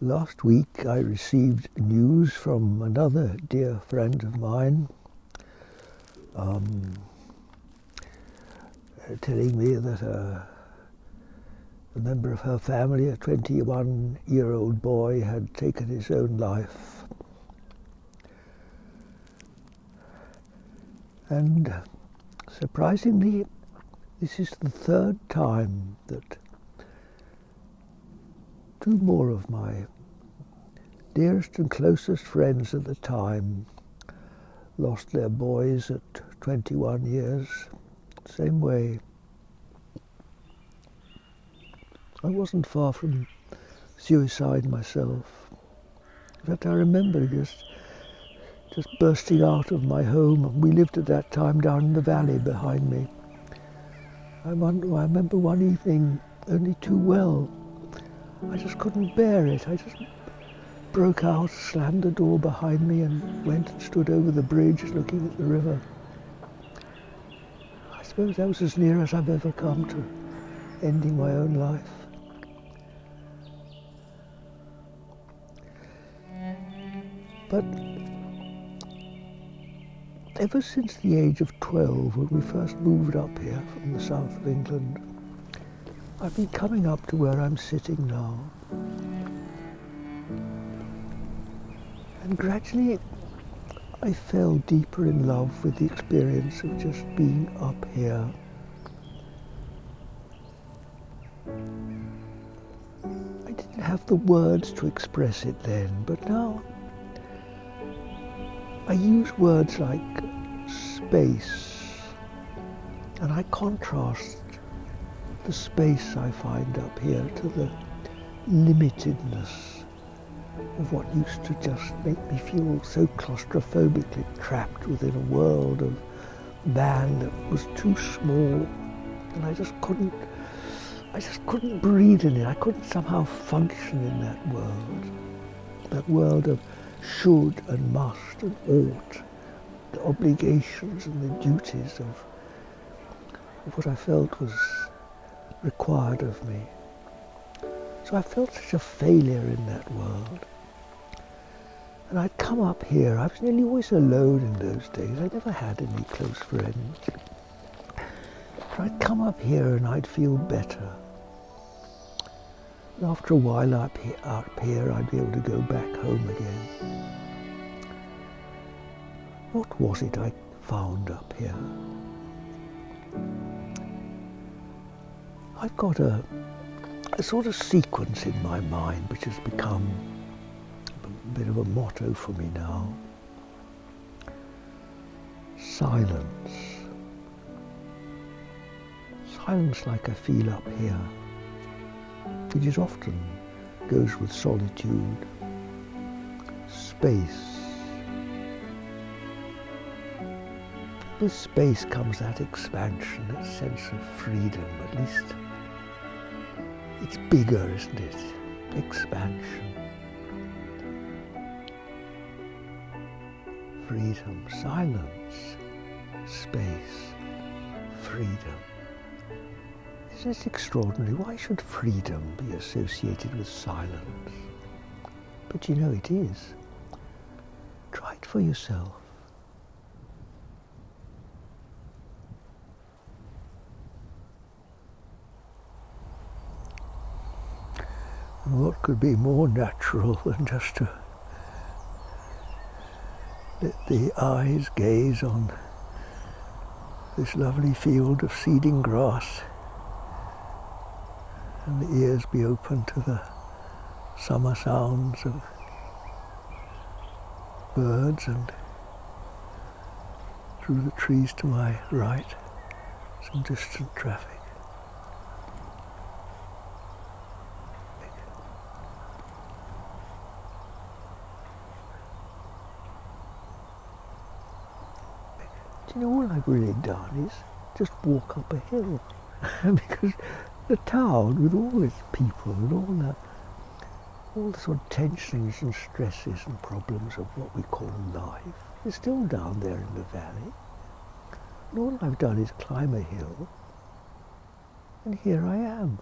Last week I received news from another dear friend of mine telling me that a member of her family, a 21-year-old boy, had taken his own life. And surprisingly, this is the third time that two more of my dearest and closest friends at the time lost their boys at 21 years, same way. I wasn't far from suicide myself. In fact, I remember just bursting out of my home. We lived at that time down in the valley behind me. I remember one evening only too well. I just couldn't bear it. I just broke out, slammed the door behind me and went and stood over the bridge looking at the river. I suppose that was as near as I've ever come to ending my own life. But ever since the age of 12, when we first moved up here from the south of England, I've been coming up to where I'm sitting now. And gradually I fell deeper in love with the experience of just being up here. I didn't have the words to express it then, but now I use words like space, and I contrast the space I find up here to the limitedness of what used to just make me feel so claustrophobically trapped within a world of man that was too small, and I just couldn't breathe in it. I couldn't somehow function in that world of should and must and ought, the obligations and the duties of what I felt was required of me. So I felt such a failure in that world. And I'd come up here. I was nearly always alone in those days. I never had any close friends. But I'd come up here and I'd feel better. And after a while up here, I'd be able to go back home again. What was it I found up here? I've got a sort of sequence in my mind which has become a bit of a motto for me now. Silence. Silence like I feel up here. It often goes with solitude. Space. With space comes that expansion, that sense of freedom, at least. It's bigger, isn't it? Expansion. Freedom, silence, space, freedom. Isn't it extraordinary? Why should freedom be associated with silence? But you know it is. Try it for yourself. And what could be more natural than just to let the eyes gaze on this lovely field of seeding grass, and the ears be open to the summer sounds of birds, and through the trees to my right, some distant traffic. Do you know, all I've really done is just walk up a hill. Because the town, with all its people and all the sort of tensions and stresses and problems of what we call life, is still down there in the valley. And all I've done is climb a hill, and here I am.